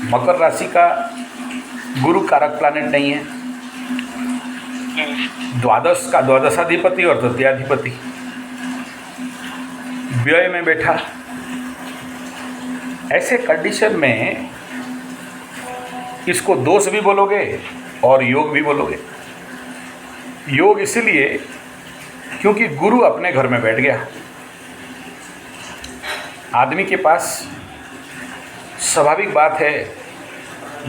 मकर राशि का गुरु कारक प्लानेट नहीं है, द्वादश का द्वादशाधिपति और तृतीयाधिपति व्यय में बैठा। ऐसे कंडीशन में इसको दोष भी बोलोगे और योग भी बोलोगे। योग इसलिए क्योंकि गुरु अपने घर में बैठ गया, आदमी के पास स्वाभाविक बात है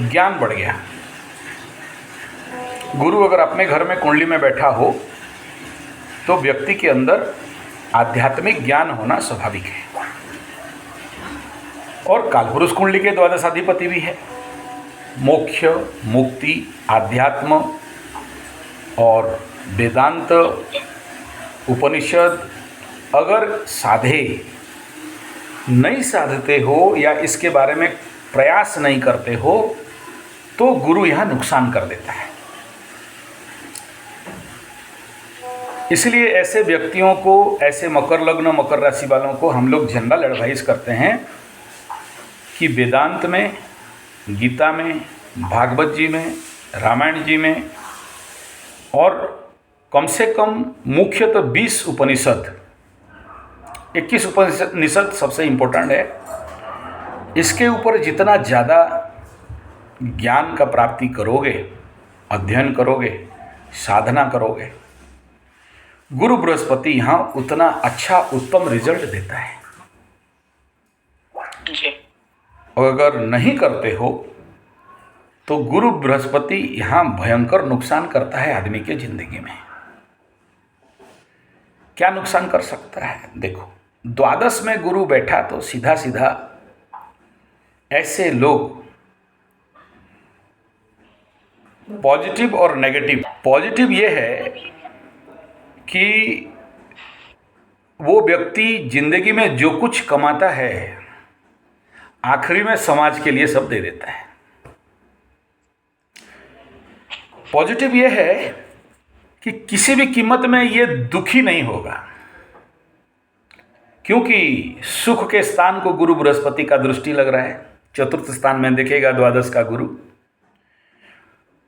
ज्ञान बढ़ गया। गुरु अगर अपने घर में कुंडली में बैठा हो तो व्यक्ति के अंदर आध्यात्मिक ज्ञान होना स्वाभाविक है। और कालपुरुष कुंडली के द्वादशाधिपति भी है। मोक्ष, मुक्ति, आध्यात्म और वेदांत, उपनिषद अगर नहीं साधते हो या इसके बारे में प्रयास नहीं करते हो तो गुरु यहाँ नुकसान कर देता है। इसलिए ऐसे व्यक्तियों को, ऐसे मकर लग्न मकर राशि वालों को हम लोग जनरल एडवाइस करते हैं कि वेदांत में, गीता में, भागवत जी में, रामायण जी में और कम से कम मुख्यतः 20 उपनिषद, 21 उपनिषद सबसे इम्पोर्टेंट है। इसके ऊपर जितना ज़्यादा ज्ञान का प्राप्ति करोगे, अध्ययन करोगे, साधना करोगे, गुरु बृहस्पति यहाँ उतना अच्छा उत्तम रिजल्ट देता है। और अगर नहीं करते हो तो गुरु बृहस्पति यहाँ भयंकर नुकसान करता है आदमी के जिंदगी में। क्या नुकसान कर सकता है? देखो, द्वादश में गुरु बैठा तो सीधा सीधा ऐसे लोग पॉजिटिव और नेगेटिव। पॉजिटिव ये है कि वो व्यक्ति जिंदगी में जो कुछ कमाता है आखिरी में समाज के लिए सब दे देता है। पॉजिटिव ये है कि किसी भी कीमत में ये दुखी नहीं होगा, क्योंकि सुख के स्थान को गुरु बृहस्पति का दृष्टि लग रहा है। चतुर्थ स्थान में देखेगा द्वादश का गुरु।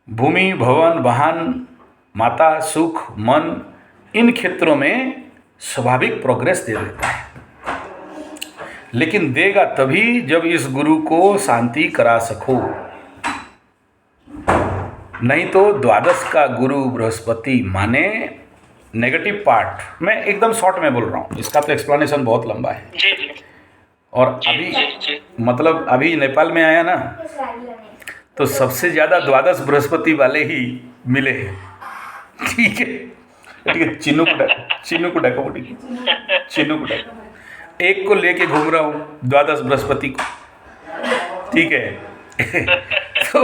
भूमि, भवन, वाहन, माता, सुख, मन, इन क्षेत्रों में स्वाभाविक प्रोग्रेस दे देता है। लेकिन देगा तभी जब इस गुरु को शांति करा सको। नहीं तो द्वादश का गुरु बृहस्पति माने नेगेटिव पार्ट। मैं एकदम शॉर्ट में बोल रहा हूँ, इसका तो एक्सप्लेनेशन बहुत लंबा है। और अभी अभी नेपाल में आया ना, तो सबसे ज़्यादा द्वादश बृहस्पति वाले ही मिले हैं। ठीक है, चिन्नू को डाको, चिन्नू को डाको। एक को लेके घूम रहा हूँ, द्वादश बृहस्पति को। ठीक है तो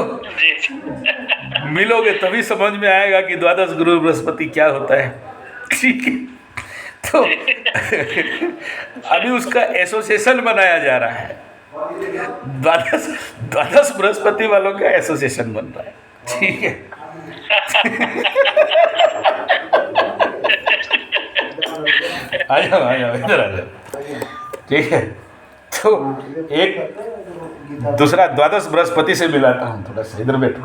मिलोगे तभी समझ में आएगा कि द्वादश गुरु बृहस्पति क्या होता है। ठीक है, तो अभी उसका एसोसिएशन बनाया जा रहा है। द्वादश बृहस्पति वालों का एसोसिएशन बन रहा है। ठीक है आ जाओ इधर आ जाओ। ठीक है, तो एक दूसरा द्वादश बृहस्पति से मिलाता हूँ थोड़ा सा। इधर बैठो,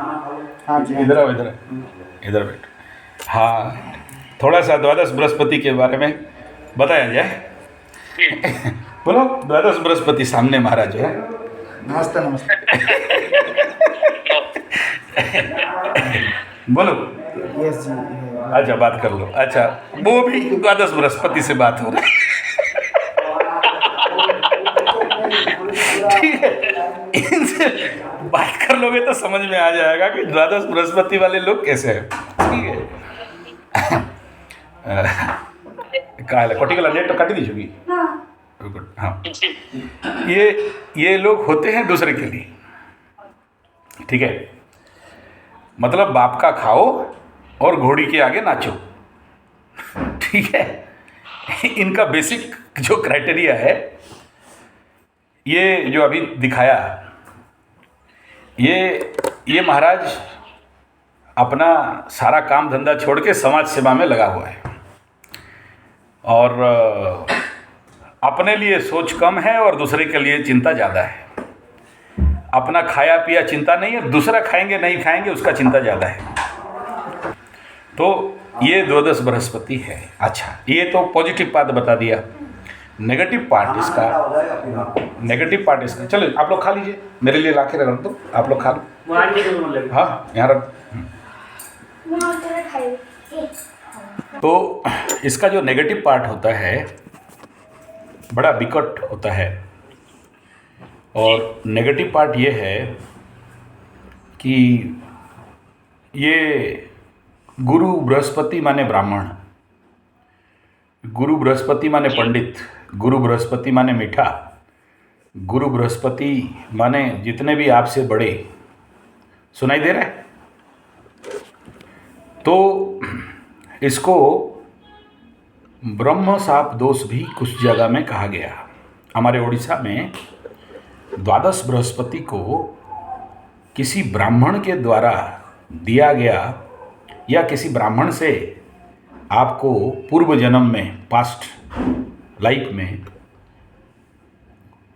इधर आओ, इधर बैठो। हाँ, थोड़ा सा द्वादश बृहस्पति के बारे में बताया जाए। बोलो, द्वादश बृहस्पति सामने महाराज है। नमस्ते नमस्ते। बोलो। यस जी। अच्छा, बात कर लो। अच्छा, वो भी द्वादश बृहस्पति से बात हो रही है। ठीक है, इनसे बात कर लोगे तो समझ में आ जाएगा कि द्वादश बृहस्पति वाले लोग कैसे हैं। ठीक है, काला कटिकला नेट तो काटी दीजिएगी। हाँ, ये लोग होते हैं दूसरे के लिए। ठीक है, मतलब बाप का खाओ और घोड़ी के आगे नाचो। ठीक है, इनका बेसिक जो क्राइटेरिया है, ये जो अभी दिखाया, ये महाराज अपना सारा काम धंधा छोड़ के समाज सेवा में लगा हुआ है और अपने लिए सोच कम है और दूसरे के लिए चिंता ज़्यादा है। अपना खाया पिया चिंता नहीं है, दूसरा खाएंगे नहीं खाएंगे उसका चिंता ज़्यादा है। तो ये द्वादश बृहस्पति है। अच्छा, ये तो पॉजिटिव पार्ट बता दिया। नेगेटिव पार्ट इसका चलो आप लोग खा लीजिए, मेरे लिए ला के रख दो, आप लोग खा लो। हाँ, यहाँ रख। तो इसका जो नेगेटिव पार्ट होता है बड़ा विकट होता है, और नेगेटिव पार्ट ये है कि ये गुरु बृहस्पति माने ब्राह्मण, गुरु बृहस्पति माने पंडित, गुरु बृहस्पति माने मीठा, गुरु बृहस्पति माने जितने भी आपसे बड़े। सुनाई दे रहा है? तो इसको ब्रह्म शाप दोष भी कुछ जगह में कहा गया। हमारे उड़ीसा में द्वादश बृहस्पति को किसी ब्राह्मण के द्वारा दिया गया, या किसी ब्राह्मण से आपको पूर्व जन्म में, पास्ट लाइफ में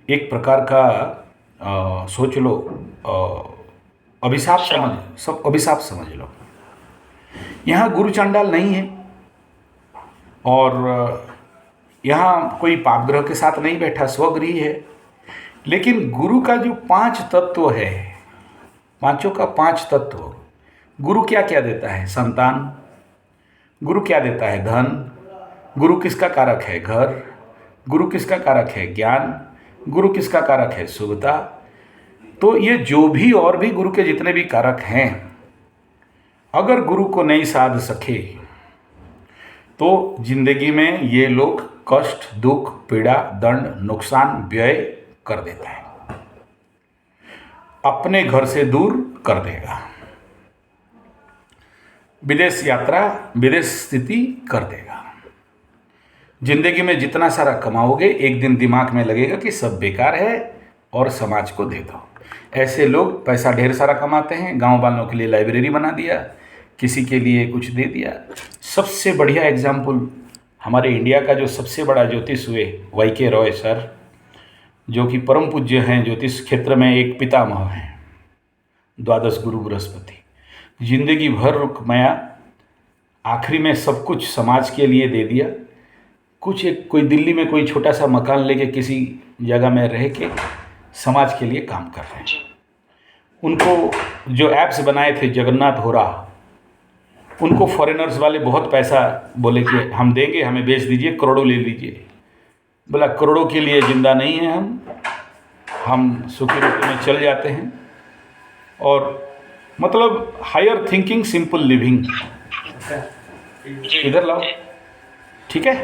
एक प्रकार का सोच लो, अभिशाप समझ लो। यहाँ गुरु चंडाल नहीं है, और यहाँ कोई पापग्रह के साथ नहीं बैठा, स्वगृही है। लेकिन गुरु का जो 5 तत्व है, पांचों का 5 तत्व, गुरु क्या क्या देता है? संतान। गुरु क्या देता है? धन। गुरु किसका कारक है? घर। गुरु किसका कारक है? ज्ञान। गुरु किसका कारक है? शुभता। तो ये जो भी और भी गुरु के जितने भी कारक हैं, अगर गुरु को नहीं साध सके तो जिंदगी में ये लोग कष्ट, दुख, पीड़ा, दंड, नुकसान, व्यय कर देता है, अपने घर से दूर कर देगा, विदेश यात्रा, विदेश स्थिति कर देगा। जिंदगी में जितना सारा कमाओगे एक दिन दिमाग में लगेगा कि सब बेकार है और समाज को दे दो। ऐसे लोग पैसा ढेर सारा कमाते हैं, गांव वालों के लिए लाइब्रेरी बना दिया, किसी के लिए कुछ दे दिया। सबसे बढ़िया एग्जाम्पल हमारे इंडिया का जो सबसे बड़ा ज्योतिष हुए वाई.के. रॉय सर, जो कि परम पूज्य हैं, ज्योतिष क्षेत्र में एक पितामह हैं, द्वादश गुरु बृहस्पति। जिंदगी भर रुकमाया, आखिरी में सब कुछ समाज के लिए दे दिया। कोई दिल्ली में कोई छोटा सा मकान लेके किसी जगह में रह के समाज के लिए काम कर रहे हैं। उनको जो ऐप्स बनाए थे जगन्नाथ होरा, उनको फॉरेनर्स वाले बहुत पैसा बोले कि हम देंगे, हमें बेच दीजिए, करोड़ों ले लीजिए। बोला करोड़ों के लिए जिंदा नहीं है, हम सुखी रोटी में चल जाते हैं। और मतलब हायर थिंकिंग, सिंपल लिविंग। इधर लाओ, ठीक है।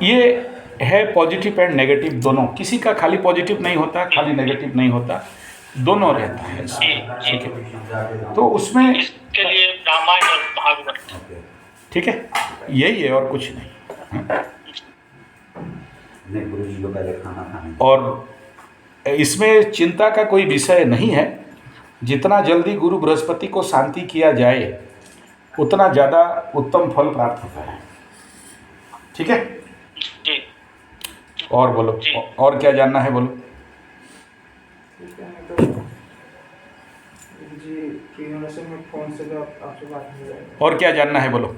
ये है पॉजिटिव एंड नेगेटिव दोनों। किसी का खाली पॉजिटिव नहीं होता, खाली नेगेटिव नहीं होता, दोनों रहता है, ठीक है। तो उसमें इसके लिए रामायण और भागवत, ठीक है, यही है और कुछ नहीं। और इसमें चिंता का कोई विषय नहीं है। जितना जल्दी गुरु बृहस्पति को शांति किया जाए उतना ज़्यादा उत्तम फल प्राप्त होता है, ठीक है। जी। और बोलो, और क्या जानना है बोलो। जी, फोन से आपसे बात हो जाएगा। और क्या जानना है बोलो।